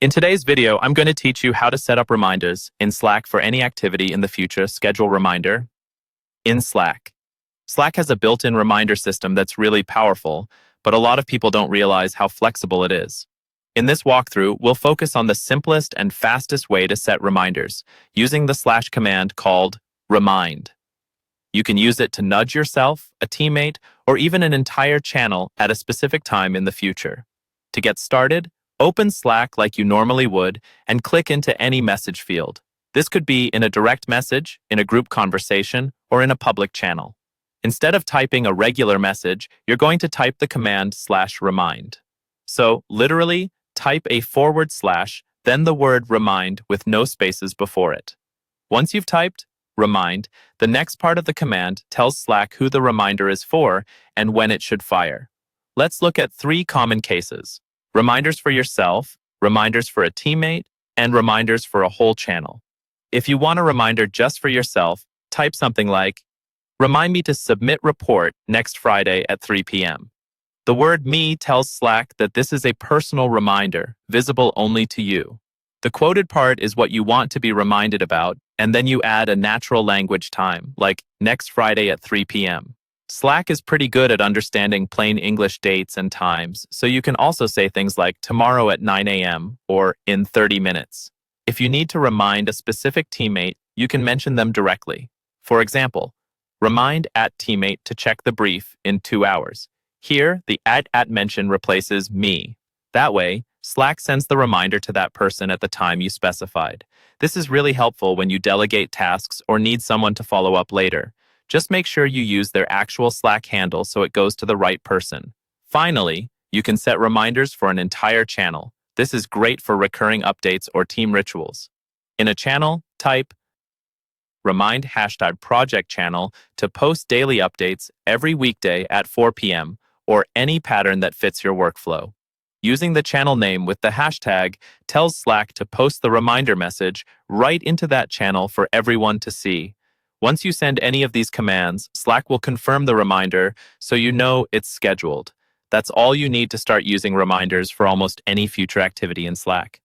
In today's video, I'm going to teach you how to set up reminders in Slack for any activity in the future. Schedule reminder in Slack. Slack has a built-in reminder system that's really powerful, but a lot of people don't realize how flexible it is. In this walkthrough, we'll focus on the simplest and fastest way to set reminders, using the / command called remind. You can use it to nudge yourself, a teammate, or even an entire channel at a specific time in the future. To get started, open Slack like you normally would and click into any message field. This could be in a direct message, in a group conversation, or in a public channel. Instead of typing a regular message, you're going to type the command /remind. So, literally, type a /, then the word remind with no spaces before it. Once you've typed remind, the next part of the command tells Slack who the reminder is for and when it should fire. Let's look at 3 common cases: reminders for yourself, reminders for a teammate, and reminders for a whole channel. If you want a reminder just for yourself, type something like, "Remind me to submit report next Friday at 3 p.m. The word "me" tells Slack that this is a personal reminder, visible only to you. The quoted part is what you want to be reminded about, and then you add a natural language time, like next Friday at 3 p.m. Slack is pretty good at understanding plain English dates and times, so you can also say things like tomorrow at 9 a.m. or in 30 minutes. If you need to remind a specific teammate, you can mention them directly. For example, remind @teammate to check the brief in 2 hours. Here, the @ mention replaces me. That way, Slack sends the reminder to that person at the time you specified. This is really helpful when you delegate tasks or need someone to follow up later. Just make sure you use their actual Slack handle so it goes to the right person. Finally, you can set reminders for an entire channel. This is great for recurring updates or team rituals. In a channel, type remind #project channel to post daily updates every weekday at 4 p.m. or any pattern that fits your workflow. Using the channel name with the hashtag tells Slack to post the reminder message right into that channel for everyone to see. Once you send any of these commands, Slack will confirm the reminder so you know it's scheduled. That's all you need to start using reminders for almost any future activity in Slack.